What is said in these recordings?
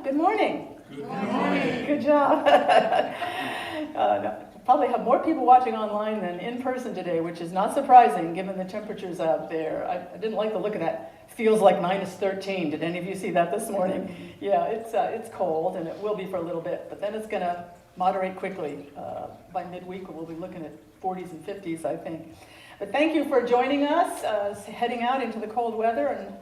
Good morning. Good morning. Good job. Probably have more people watching online than in person today, which is not surprising given the temperatures out there. I didn't like the look of that. Feels like -13. Did any of you see that this morning? Yeah, it's cold, and it will be for a little bit, but then it's going to moderate quickly. By midweek, we'll be looking at 40s and 50s, I think. But thank you for joining us, heading out into the cold weather and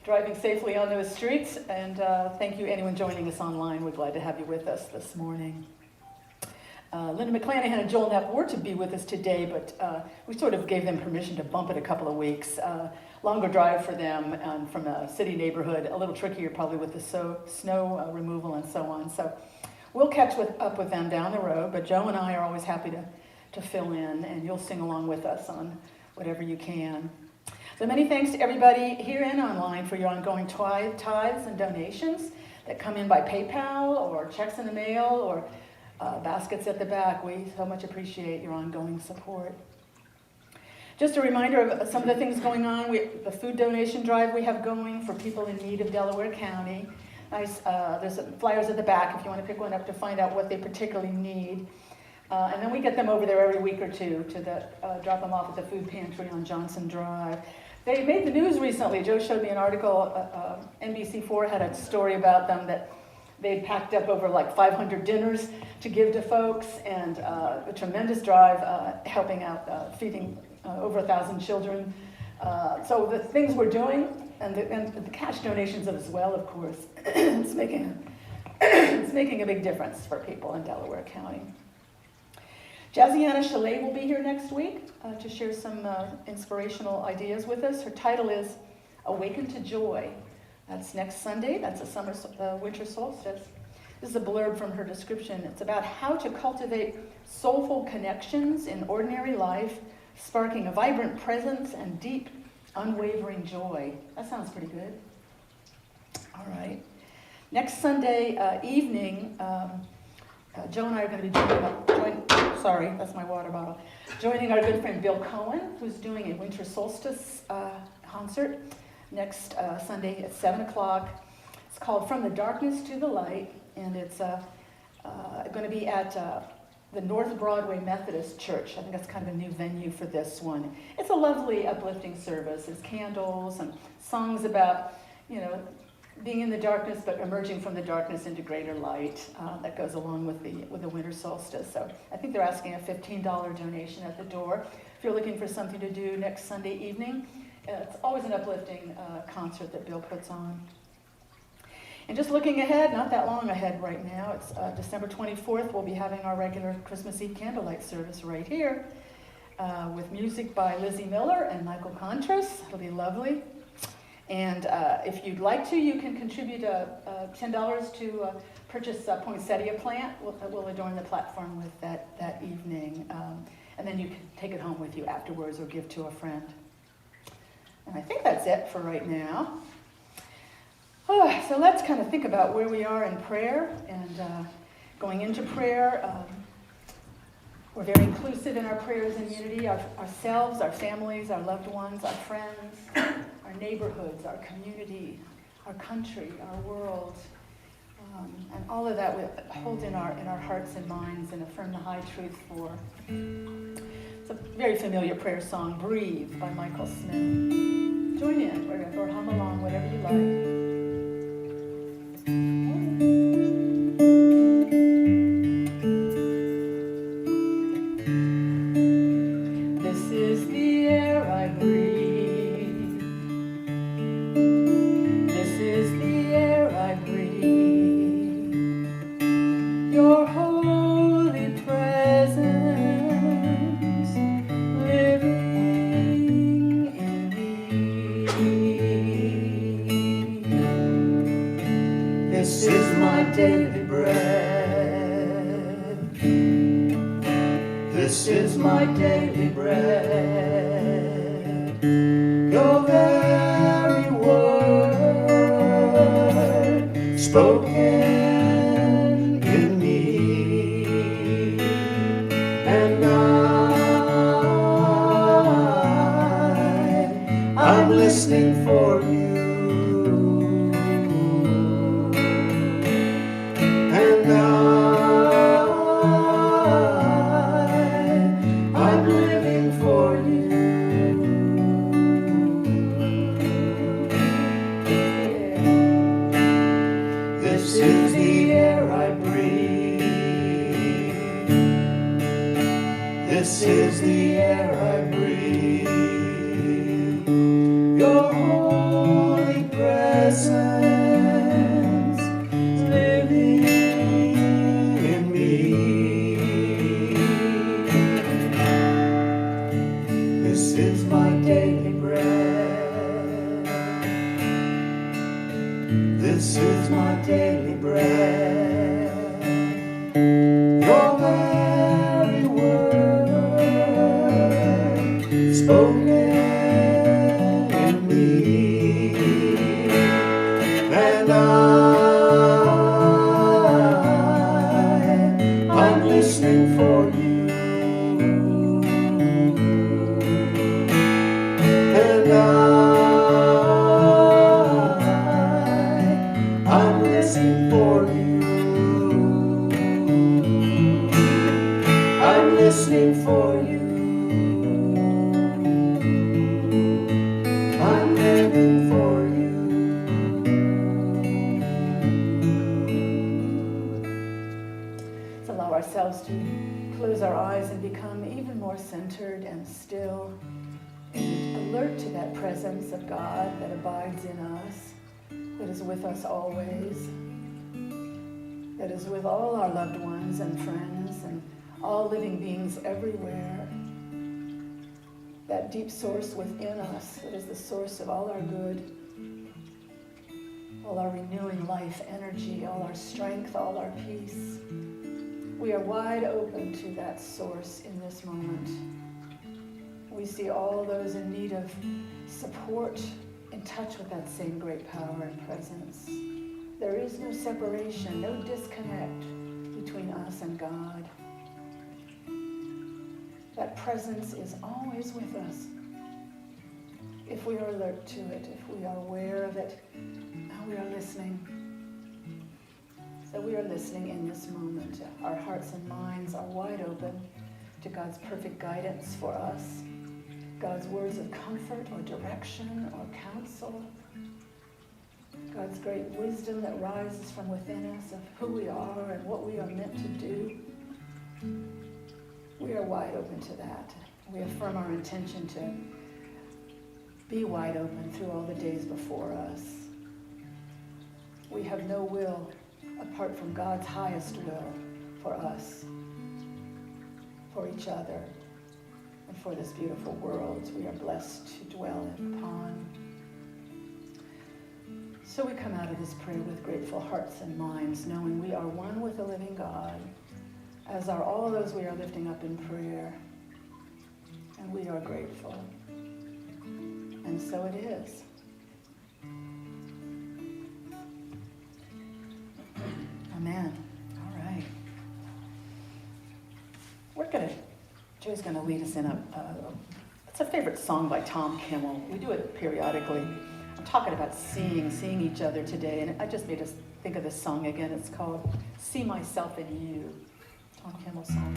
driving safely on those streets. And thank you, anyone joining us online. We're glad to have you with us this morning. Linda McClanahan and Joel Knapp were to be with us today, but we sort of gave them permission to bump it a couple of weeks. Longer drive for them from a city neighborhood, a little trickier probably with the snow removal and so on. So we'll catch up with them down the road, but Joe and I are always happy to fill in, and you'll sing along with us on whatever you can. So many thanks to everybody here and online for your ongoing tithes and donations that come in by PayPal or checks in the mail or baskets at the back. We so much appreciate your ongoing support. Just a reminder of some of the things going on. The food donation drive we have going for people in need of Delaware County. There's some flyers at the back if you want to pick one up to find out what they particularly need. And then we get them over there every week or two to drop them off at the food pantry on Johnson Drive. They made the news recently. Joe showed me an article. NBC4 had a story about them that they'd packed up over like 500 dinners to give to folks, and a tremendous drive helping out, feeding over 1,000 children. So the things we're doing, and the cash donations as well, of course, it's making a big difference for people in Delaware County. Jazziana Chalet will be here next week to share some inspirational ideas with us. Her title is Awaken to Joy. That's next Sunday. That's a winter solstice. This is a blurb from her description. It's about how to cultivate soulful connections in ordinary life, sparking a vibrant presence and deep, unwavering joy. That sounds pretty good. All right. Next Sunday evening, Joe and I are going to be joining our good friend Bill Cohen, who's doing a winter solstice concert next Sunday at 7 o'clock. It's called From the Darkness to the Light, and it's going to be at the North Broadway Methodist Church. I think that's kind of a new venue for this one. It's a lovely, uplifting service. There's candles and songs about, being in the darkness, but emerging from the darkness into greater light. That goes along with the winter solstice. So I think they're asking a $15 donation at the door. If you're looking for something to do next Sunday evening, it's always an uplifting concert that Bill puts on. And just looking ahead, not that long ahead right now, it's December 24th, we'll be having our regular Christmas Eve candlelight service right here with music by Lizzie Miller and Michael Contras. It'll be lovely. And if you'd like to, you can contribute $10 to purchase a poinsettia plant. We'll adorn the platform with that evening. And then you can take it home with you afterwards or give to a friend. And I think that's it for right now. So let's kind of think about where we are in prayer and going into prayer. We're very inclusive in our prayers and unity, ourselves, our families, our loved ones, our friends, our neighborhoods, our community, our country, our world. And all of that we hold in our hearts and minds and affirm the high truth for. It's a very familiar prayer song, Breathe, by Michael Smith. Join in or hum along, whatever you like. I'm listening for you. This is the air I breathe. Your holy presence living in me. This is my daily bread. This is my daily bread. Your very word spoken in me, and I'm listening for you, and I'm listening for you. I'm listening for you. I'm living for you. Let's allow ourselves to close our eyes and become even more centered and still, and alert to that presence of God that abides in us, that is with us always, that is with all our loved ones and friends and all living beings everywhere. That deep source within us that is the source of all our good, all our renewing life energy, all our strength, all our peace. We are wide open to that source in this moment. We see all those in need of support, in touch with that same great power and presence. There is no separation, no disconnect between us and God. That presence is always with us. If we are alert to it, if we are aware of it, now we are listening. So we are listening in this moment. Our hearts and minds are wide open to God's perfect guidance for us, God's words of comfort or direction or counsel, God's great wisdom that rises from within us of who we are and what we are meant to do. We are wide open to that. We affirm our intention to be wide open through all the days before us. We have no will apart from God's highest will for us, for each other, and for this beautiful world we are blessed to dwell upon. So we come out of this prayer with grateful hearts and minds, knowing we are one with the living God, as are all those we are lifting up in prayer. And we are grateful. And so it is. Amen. All right. Joe's going to lead us in it's a favorite song by Tom Kimmel. We do it periodically. I'm talking about seeing each other today, and I just made us think of this song again. It's called See Myself in You. Tom Kimmel song.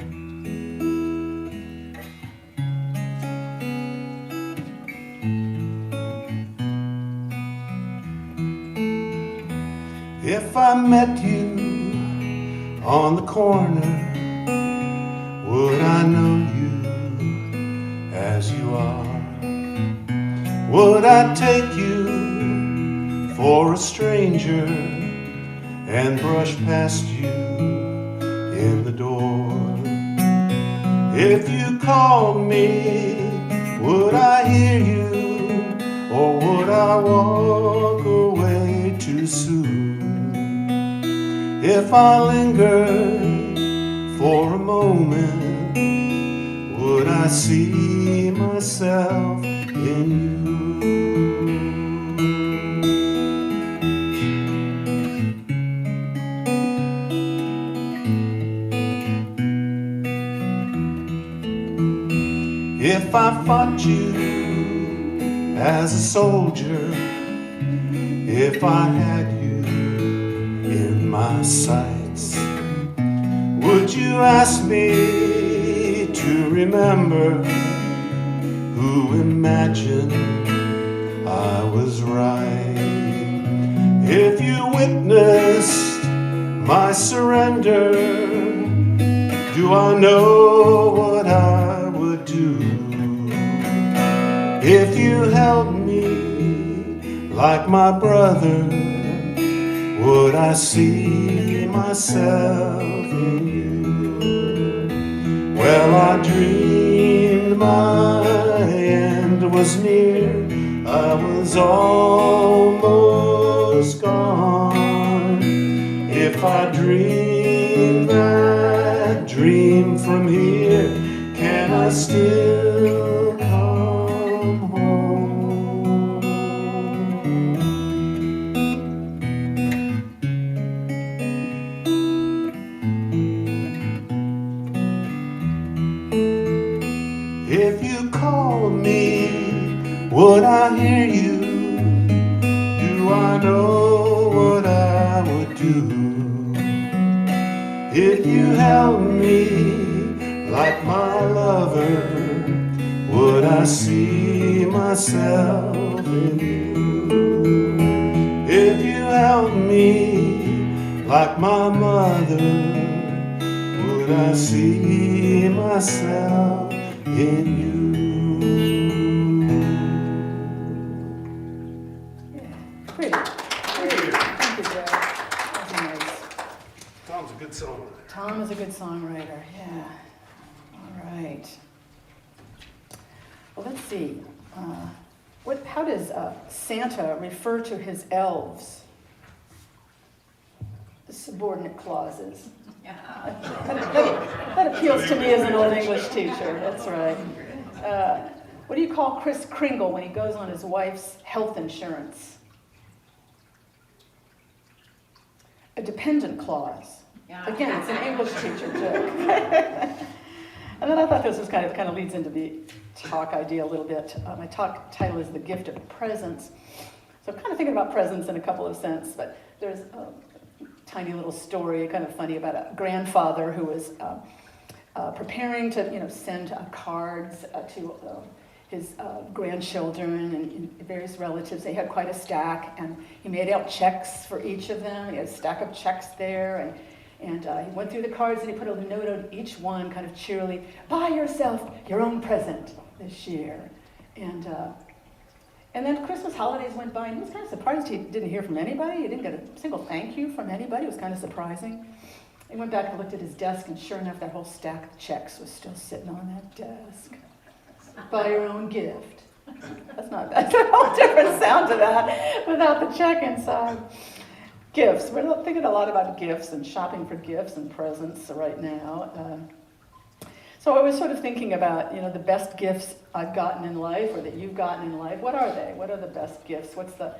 If I met you on the corner, would I know you as you are? Would I take you for a stranger and brush past you in the door? If you called me, would I hear you, or would I walk away too soon? If I lingered for a moment, would I see myself in you? If I fought you as a soldier, if I had you in my sights, would you ask me to remember who imagined I was right? If you witnessed my surrender, do I know what I would If you held me like my brother, would I see myself in you? Well, I dreamed my end was near, I was almost gone. If I dream that dream from here, can I still come home? If you called me, would I hear you? Do I know what I would do? If you held me like my lover, would I see myself in you? If you held me like my mother, would I see myself in you? Pretty. Thank you, Joe. That's nice. Tom's a good songwriter. Tom is a good songwriter, yeah. All right. Well, let's see. How does Santa refer to his elves? The subordinate clauses. That appeals to me as an old English teacher, that's right. What do you call Kris Kringle when he goes on his wife's health insurance? A dependent clause. Again, it's an English teacher joke. And then I thought this was kind of leads into the talk idea a little bit. My talk title is The Gift of Presents. So I'm kind of thinking about presents in a couple of senses, but there's a tiny little story, kind of funny, about a grandfather who was preparing to, send cards to his grandchildren and various relatives. They had quite a stack, and he made out checks for each of them. He had a stack of checks there, and he went through the cards and he put a note on each one, kind of cheerily, buy yourself your own present this year. And then Christmas holidays went by, and he was kind of surprised he didn't hear from anybody. He didn't get a single thank you from anybody. It was kind of surprising. He went back and looked at his desk, and sure enough, that whole stack of checks was still sitting on that desk. Buy your own gift. That's a whole different sound to that without the check inside. Gifts. We're thinking a lot about gifts and shopping for gifts and presents right now. So I was sort of thinking about, the best gifts I've gotten in life or that you've gotten in life. What are they? What are the best gifts? What's the,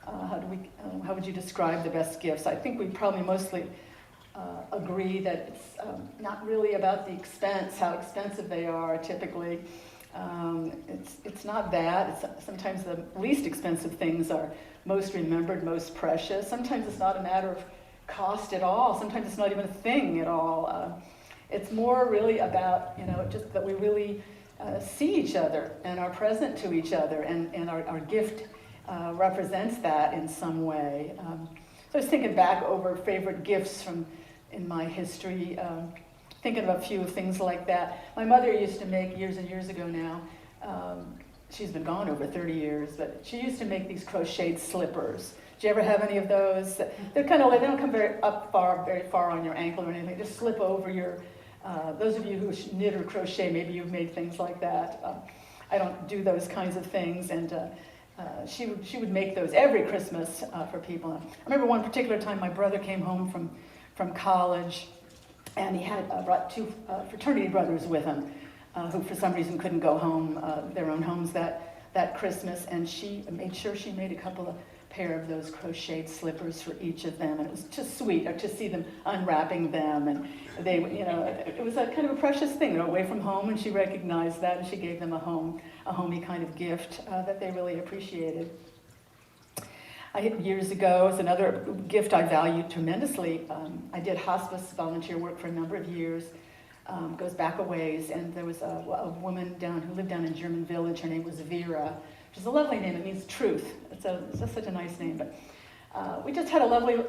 how would you describe the best gifts? I think we probably mostly agree that it's not really about the expense, how expensive they are typically. It's not that. Sometimes the least expensive things are most remembered, most precious. Sometimes it's not a matter of cost at all. Sometimes it's not even a thing at all. It's more really about, just that we really see each other and are present to each other, and our gift represents that in some way. So I was thinking back over favorite gifts in my history, thinking of a few things like that. My mother used to make, years and years ago now, she's been gone over 30 years, but she used to make these crocheted slippers. Did you ever have any of those? They're kind of like, they don't come very far on your ankle or anything. They just slip over your, those of you who knit or crochet, maybe you've made things like that. I don't do those kinds of things, and she would make those every Christmas for people. I remember one particular time my brother came home from college, and he had brought two fraternity brothers with him, who for some reason couldn't go home, their own homes that Christmas, and she made sure she made a couple of pair of those crocheted slippers for each of them, and it was just sweet to see them unwrapping them, and they, it was a kind of a precious thing, away from home, and she recognized that, and she gave them a homey kind of gift that they really appreciated. Years ago, as another gift I valued tremendously, I did hospice volunteer work for a number of years. Goes back a ways, and there was a woman who lived down in German Village. Her name was Vera, which is a lovely name. It means truth. It's just such a nice name. But we just had a lovely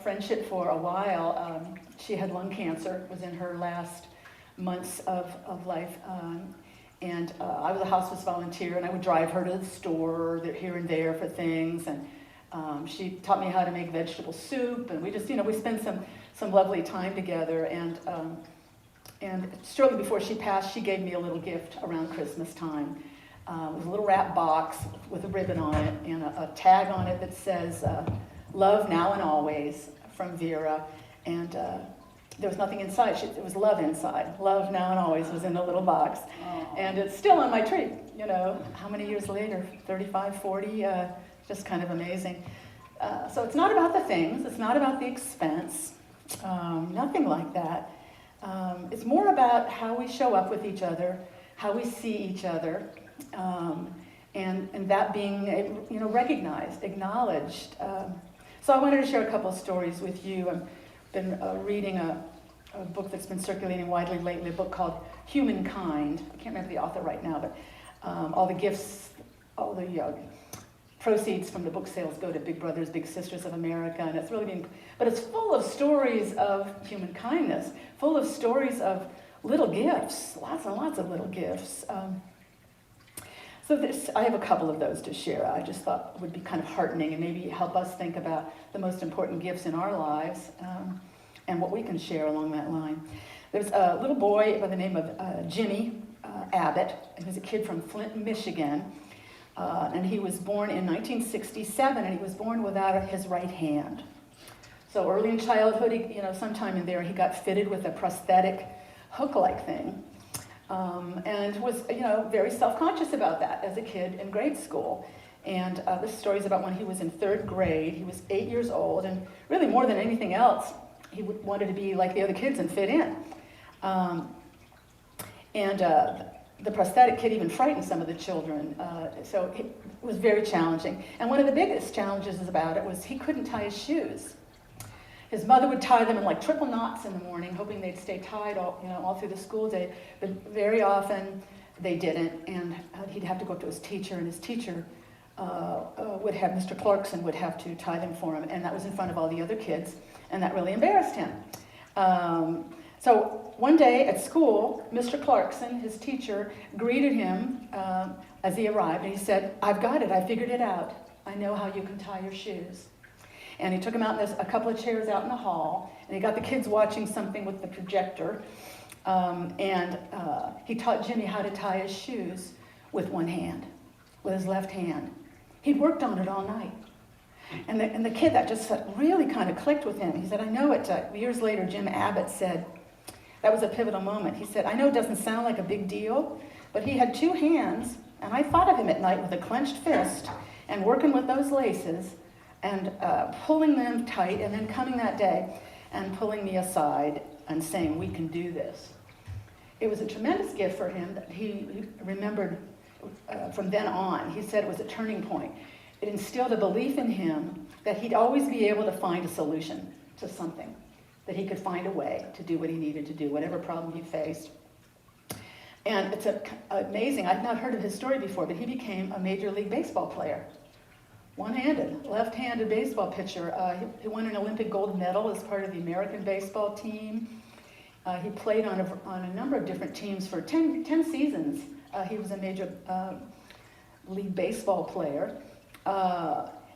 friendship for a while. She had lung cancer. It was in her last months of life. And I was a hospice volunteer, and I would drive her to the store here and there for things. And she taught me how to make vegetable soup, and we just, we spent some lovely time together. And shortly before she passed, she gave me a little gift around Christmas time. It was a little wrap box with a ribbon on it and a tag on it that says, "Love now and always," from Vera. And there was nothing inside. It was love inside. Love now and always was in a little box. Oh. And it's still on my tree, how many years later? 35, 40, just kind of amazing. So it's not about the things. It's not about the expense. Nothing like that. It's more about how we show up with each other, how we see each other, and that being, recognized, acknowledged. So I wanted to share a couple of stories with you. I've been reading a book that's been circulating widely lately, a book called Humankind. I can't remember the author right now, but all the gifts, all the proceeds from the book sales go to Big Brothers Big Sisters of America, and it's really been, but it's full of stories of human kindness, full of stories of little gifts, lots and lots of little gifts. I have a couple of those to share. I just thought would be kind of heartening and maybe help us think about the most important gifts in our lives and what we can share along that line. There's a little boy by the name of Jimmy Abbott. He was a kid from Flint, Michigan, and he was born in 1967, and he was born without his right hand. So early in childhood, sometime in there, he got fitted with a prosthetic hook-like thing. And was, very self-conscious about that as a kid in grade school. And this story is about when he was in 3rd grade. He was 8 years old, and really more than anything else, he wanted to be like the other kids and fit in. The prosthetic kid even frightened some of the children, so it was very challenging. And one of the biggest challenges about it was he couldn't tie his shoes. His mother would tie them in like triple knots in the morning, hoping they'd stay tied all through the school day. But very often they didn't, and he'd have to go up to his teacher, and his teacher would have, Mr. Clarkson would have to tie them for him, and that was in front of all the other kids, and that really embarrassed him. So one day at school, Mr. Clarkson, his teacher, greeted him as he arrived, and he said, "I've got it, I figured it out. I know how you can tie your shoes." And he took him out, and there's a couple of chairs out in the hall, and he got the kids watching something with the projector, and he taught Jimmy how to tie his shoes with one hand, with his left hand. He'd worked on it all night. And the kid, that just really kind of clicked with him. He said, "I know it." Years later, Jim Abbott said, that was a pivotal moment. He said, "I know it doesn't sound like a big deal, but he had 2 hands, and I thought of him at night with a clenched fist and working with those laces and pulling them tight, and then coming that day and pulling me aside and saying, 'We can do this.'" It was a tremendous gift for him that he remembered from then on. He said it was a turning point. It instilled a belief in him that he'd always be able to find a solution to something, that he could find a way to do what he needed to do, whatever problem he faced. And it's amazing. I've not heard of his story before, but he became a Major League Baseball player. One-handed, left-handed baseball pitcher. He won an Olympic gold medal as part of the American baseball team. He played on a number of different teams for 10 seasons. He was a Major League Baseball player.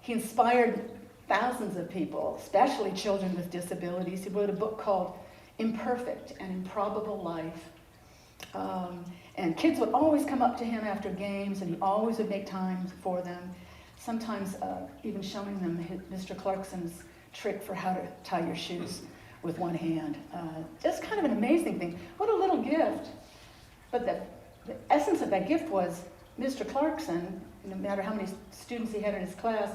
He inspired thousands of people, especially children with disabilities. He wrote a book called Imperfect, An Improbable Life. And kids would always come up to him after games, and he always would make time for them. Sometimes even showing them Mr. Clarkson's trick for how to tie your shoes with one hand. Just kind of an amazing thing. What a little gift. But the essence of that gift was Mr. Clarkson, no matter how many students he had in his class,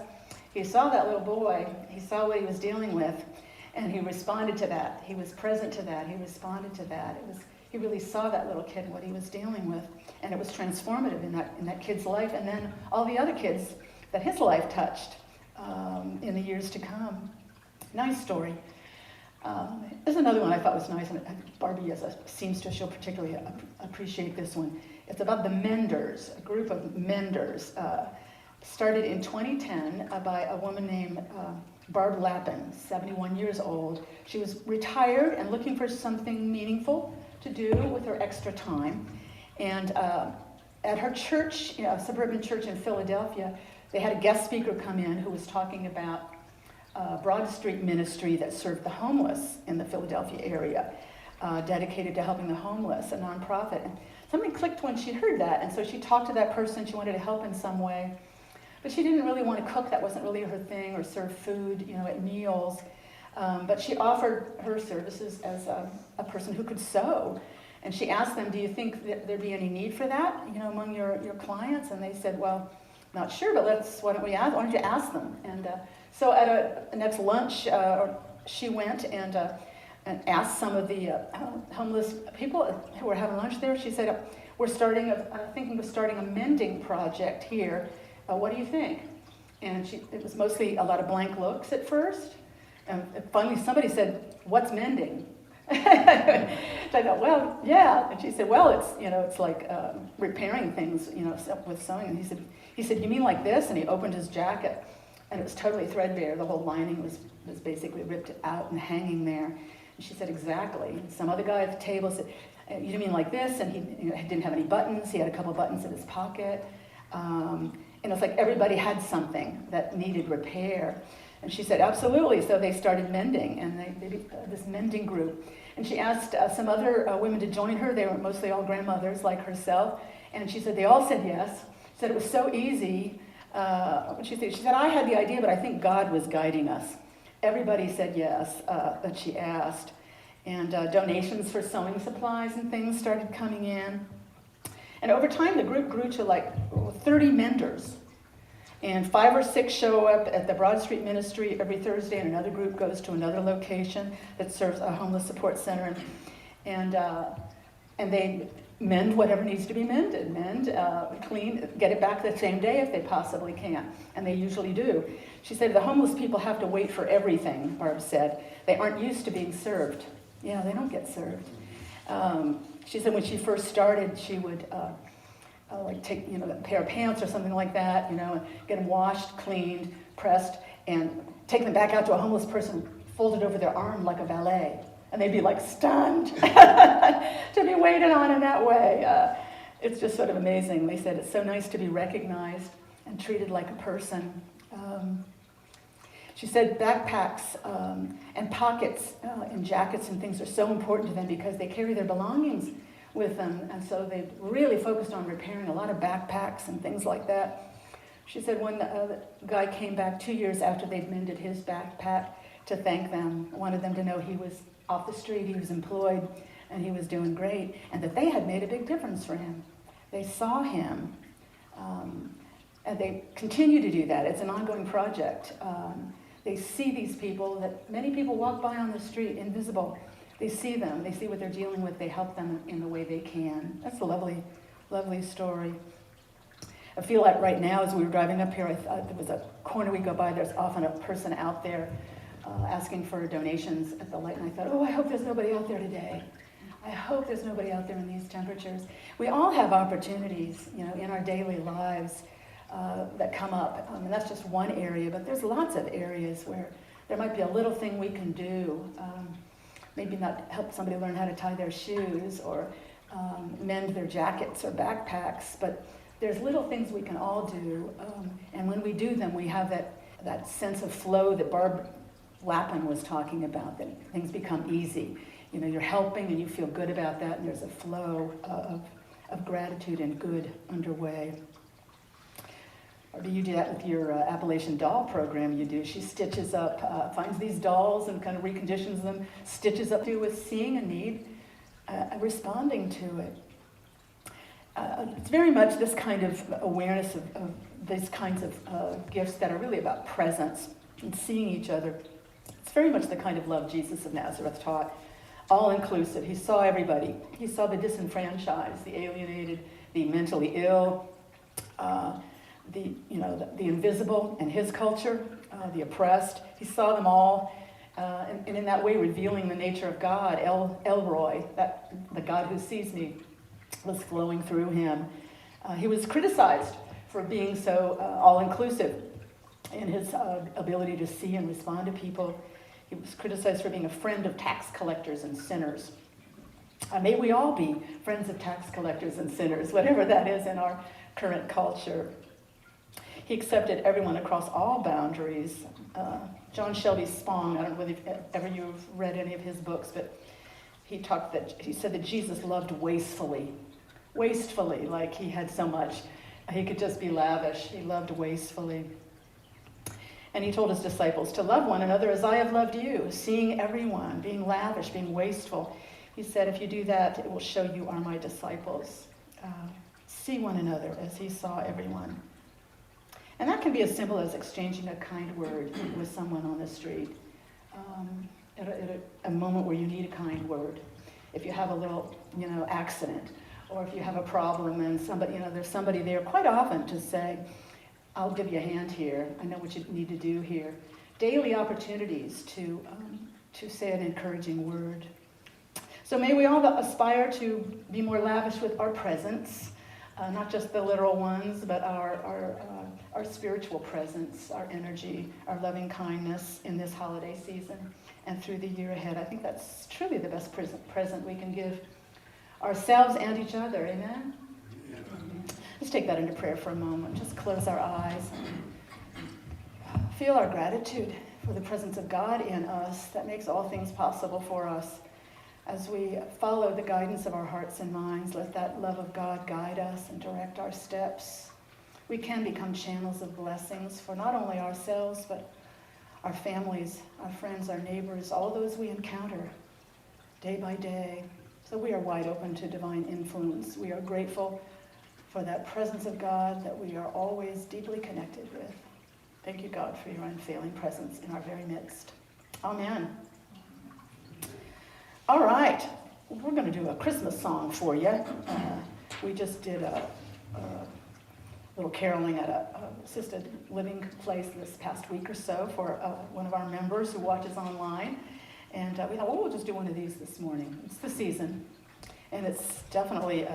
he saw that little boy, he saw what he was dealing with, and he responded to that. He was present to that. He responded to that. He really saw that little kid and what he was dealing with, and it was transformative in that kid's life, and then all the other kids that his life touched in the years to come. Nice story. There's another one I thought was nice, and Barbie, as a seamstress, she'll particularly appreciate this one. It's about the Menders, a group of Menders, started in 2010 by a woman named Barb Lappin, 71 years old. She was retired and looking for something meaningful to do with her extra time, and at her church, suburban church in Philadelphia, they had a guest speaker come in who was talking about Broad Street Ministry that served the homeless in the Philadelphia area, dedicated to helping the homeless, a nonprofit. And something clicked when she heard that, and so she talked to that person. She wanted to help in some way, but she didn't really want to cook. That wasn't really her thing, or serve food, at meals. But she offered her services as a person who could sew. And she asked them, do you think that there'd be any need for that, among your clients? And they said, well, not sure, but why don't you ask them? And so at a next lunch, she went and asked some of the homeless people who were having lunch there. She said, we're thinking of starting a mending project here. What do you think? And it was mostly a lot of blank looks at first. And finally somebody said, what's mending? So I thought, well, yeah. And she said, well, it's like repairing things, with sewing. And he said, you mean like this? And he opened his jacket, and it was totally threadbare. The whole lining was basically ripped out and hanging there. And she said, exactly. And some other guy at the table said, you mean like this? And he didn't have any buttons. He had a couple buttons in his pocket. And it's like everybody had something that needed repair. And she said, absolutely. So they started mending, and they did this mending group. And she asked some other women to join her. They were mostly all grandmothers like herself. And she said they all said yes. She said it was so easy. She said, I had the idea, but I think God was guiding us. Everybody said yes that she asked. And donations for sewing supplies and things started coming in. And over time, the group grew to like 30 menders. And 5 or 6 show up at the Broad Street Ministry every Thursday, and another group goes to another location that serves a homeless support center. And they mend whatever needs to be mended, clean, get it back the same day if they possibly can. And they usually do. She said the homeless people have to wait for everything, Barb said. They aren't used to being served. Yeah, they don't get served. She said when she first started, she would take a pair of pants or something like that, and get them washed, cleaned, pressed, and take them back out to a homeless person, folded over their arm like a valet. And they'd be like stunned to be waited on in that way. It's just sort of amazing. They said it's so nice to be recognized and treated like a person. She said backpacks and pockets in jackets and things are so important to them because they carry their belongings with them, and so they really focused on repairing a lot of backpacks and things like that. She said when the guy came back 2 years after they'd mended his backpack to thank them, wanted them to know he was off the street, he was employed, and he was doing great, and that they had made a big difference for him. They saw him, and they continue to do that. It's an ongoing project. They see these people that many people walk by on the street, invisible. They see them, they see what they're dealing with, they help them in the way they can. That's a lovely, lovely story. I feel like right now, as we were driving up here, I thought there was a corner we go by, there's often a person out there asking for donations at the light, and I thought, I hope there's nobody out there today. I hope there's nobody out there in these temperatures. We all have opportunities, in our daily lives that come up. And that's just one area, but there's lots of areas where there might be a little thing we can do. Maybe not help somebody learn how to tie their shoes or mend their jackets or backpacks, but there's little things we can all do. And when we do them, we have that sense of flow that Barb Lappin was talking about, that things become easy. You're helping and you feel good about that, and there's a flow of gratitude and good underway. Or do you do that with your Appalachian Doll program you do? She stitches up, finds these dolls and kind of reconditions them, stitches up to with seeing a need, responding to it. It's very much this kind of awareness of these kinds of gifts that are really about presence and seeing each other. It's very much the kind of love Jesus of Nazareth taught, all-inclusive. He saw everybody. He saw the disenfranchised, the alienated, the mentally ill, the invisible in his culture, the oppressed. He saw them all, and in that way revealing the nature of God. Elroy, the God who sees me, was flowing through him. He was criticized for being so all-inclusive in his ability to see and respond to people. He was criticized for being a friend of tax collectors and sinners. May we all be friends of tax collectors and sinners, whatever that is in our current culture. He accepted everyone across all boundaries. John Shelby Spong, I don't know whether ever you've read any of his books, but he said that Jesus loved wastefully, like he had so much. He could just be lavish. He loved wastefully. And he told his disciples to love one another as I have loved you, seeing everyone, being lavish, being wasteful. He said, if you do that, it will show you are my disciples. See one another as he saw everyone. And that can be as simple as exchanging a kind word with someone on the street. At a moment where you need a kind word. If you have a little, accident, or if you have a problem and somebody, there's somebody there quite often to say, I'll give you a hand here. I know what you need to do here. Daily opportunities to say an encouraging word. So may we all aspire to be more lavish with our presence, not just the literal ones, but our spiritual presence, our energy, our loving kindness in this holiday season and through the year ahead. I think that's truly the best present we can give ourselves and each other. Amen? Let's take that into prayer for a moment. Just close our eyes. Feel our gratitude for the presence of God in us that makes all things possible for us. As we follow the guidance of our hearts and minds, let that love of God guide us and direct our steps. We can become channels of blessings for not only ourselves, but our families, our friends, our neighbors, all those we encounter day by day. So we are wide open to divine influence. We are grateful for that presence of God that we are always deeply connected with. Thank you, God, for your unfailing presence in our very midst. Amen. All right, we're going to do a Christmas song for you. We just did a little caroling at a assisted living place this past week or so for one of our members who watches online. And we thought, well, we'll just do one of these this morning. It's the season, and it's definitely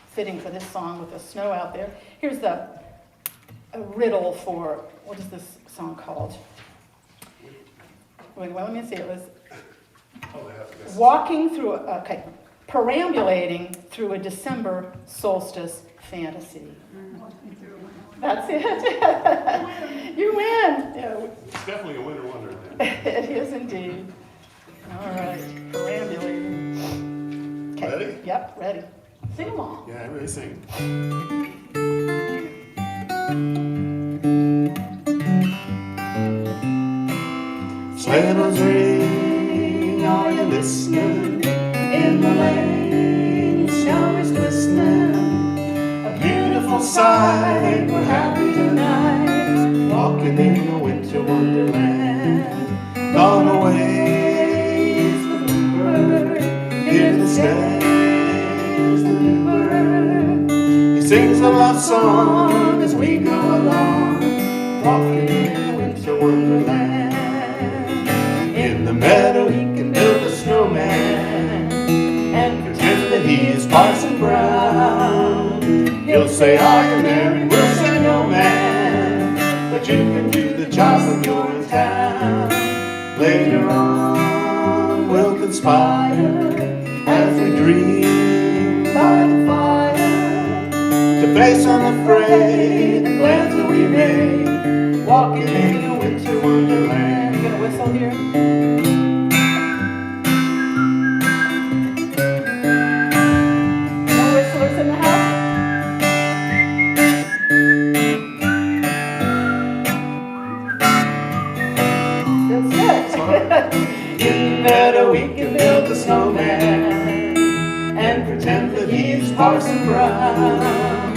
fitting for this song with the snow out there. Here's a riddle for, what is this song called? Well, let me see, it was perambulating through a December solstice fantasy. That's it. You win. Yeah. It's definitely a winter wonder then. It is indeed. All right, perambulating. Okay. Ready? Yep, ready. Sing along. Yeah, everybody sing. Sleigh bells ring, are you listening? In the lane, snow is glistening. A beautiful sight, we're happy tonight. Walking in a winter wonderland. Gone away is the bluebird. Here to stay is the new bird. He sings a love song as we go along. Walking in a winter wonderland. In the meadow he can build a snowman and pretend that he is Parson Brown. He'll say, are you married? We'll say, no man, but you can do the job when you're in town. Later on we'll conspire as we dream by the fire to face unafraid the plans that we made. Walking in a winter wonderland. You gonna whistle here? No whistlers in the house? That's good. In the meadow we can build a snowman and pretend that he's Parson Brown.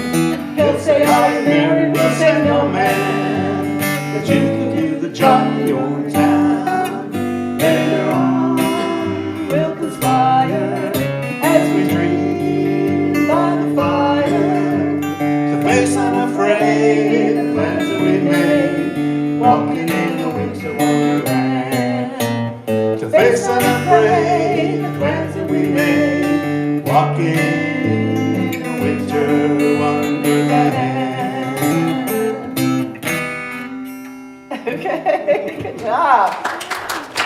He'll say, are you married? We'll say, no man, but you can do the job when you're in town. Later on we'll conspire as we dream by the fire to face unafraid the plans that we made. Walking in a winter wonderland. To face unafraid the plans that we made. Walking in a winter wonderland. Okay, good job.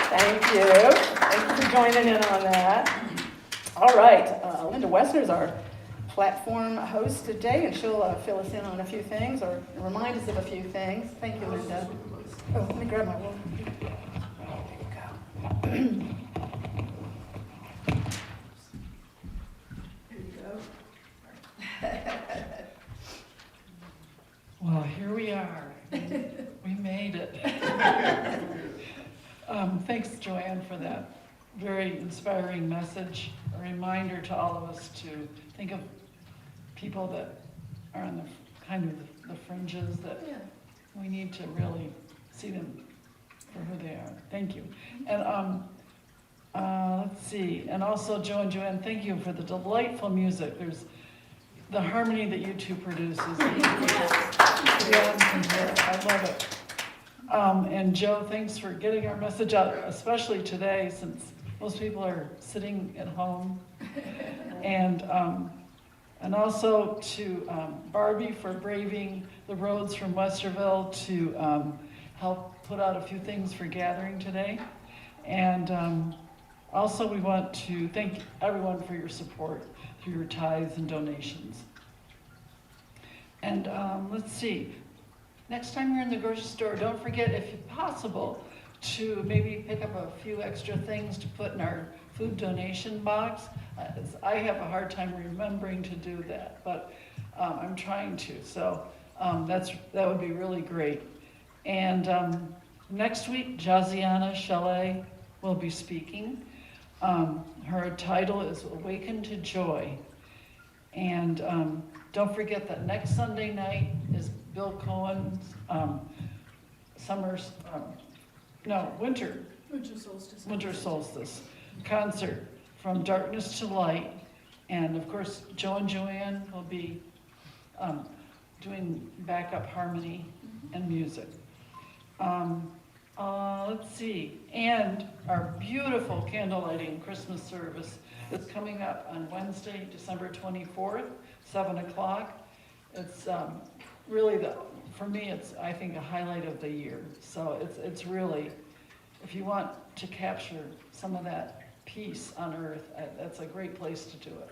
Thank you. Thank you for joining in on that. All right, Linda Wessner's our platform host today, and she'll fill us in on a few things or remind us of a few things. Thank you, Linda. Oh, let me grab my water. There you go. Well, here we are. We made it. Thanks, Joanne, for that very inspiring message. A reminder to all of us to think of people that are on the kind of the fringes, that we need to really see them for who they are. Thank you. And let's see. And also, Joe and Joanne, thank you for the delightful music. There's the harmony that you two produce is beyond compare. I love it. And Joe, thanks for getting our message out, especially today, since most people are sitting at home. And also to Barbie for braving the roads from Westerville to help put out a few things for gathering today. And also we want to thank everyone for your support through your tithes and donations. And let's see, next time you're in the grocery store, don't forget, if possible, to maybe pick up a few extra things to put in our food donation box. I have a hard time remembering to do that, but I'm trying to, so that would be really great. And next week, Josiana Chalet will be speaking. Her title is Awaken to Joy. And don't forget that next Sunday night is Bill Cohen's winter solstice concert, From Darkness to Light. And of course, Joe and Joanne will be doing backup harmony and music. Let's see, and our beautiful candlelighting Christmas service is coming up on Wednesday, December 24th, 7 o'clock. It's really, for me, it's, I think, a highlight of the year. So it's really, if you want to capture some of that peace on earth, that's a great place to do it.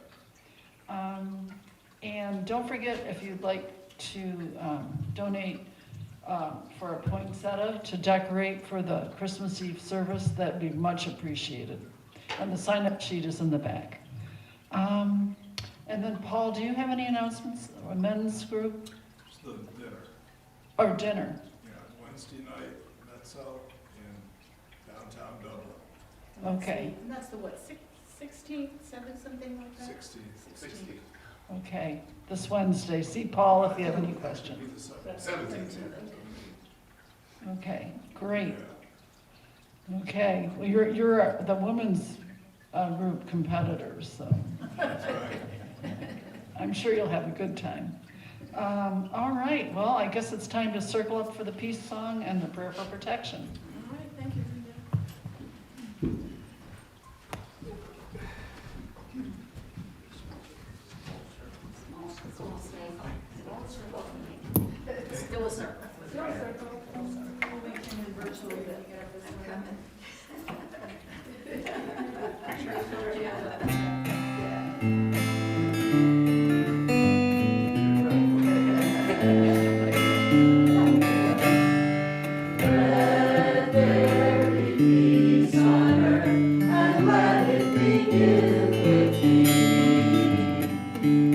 And don't forget, if you'd like to donate for a poinsettia to decorate for the Christmas Eve service, that'd be much appreciated. And the sign-up sheet is in the back. And then, Paul, do you have any announcements? A men's group? It's the dinner. Or dinner? Yeah, Wednesday night, that's out in downtown Dublin, Okay. And that's the what, 16th, 7th, something like that? 16th. Okay, this Wednesday. See Paul if you have any questions. Be the 17th. Okay, great. Yeah. Okay, well, you're the women's group competitors, so That's right. I'm sure you'll have a good time. All right, well, I guess it's time to circle up for the peace song and the prayer for protection. All right, thank you, Linda. Still a circle. Still a circle. We'll make him in virtual bit. Let there be peace on earth, and let it begin with me.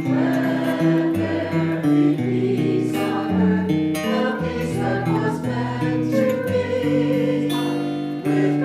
Let there be peace on earth, the peace that was meant to be, with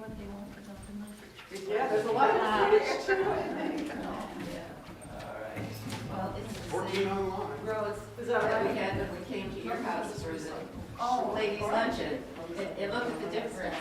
what they offered up in the. Yeah, there's a lot of Swedish too, I think. Well, it's the 14 same online. roads Is that that we right? had when we came to your house for the Oh. ladies' luncheon. And look at the difference.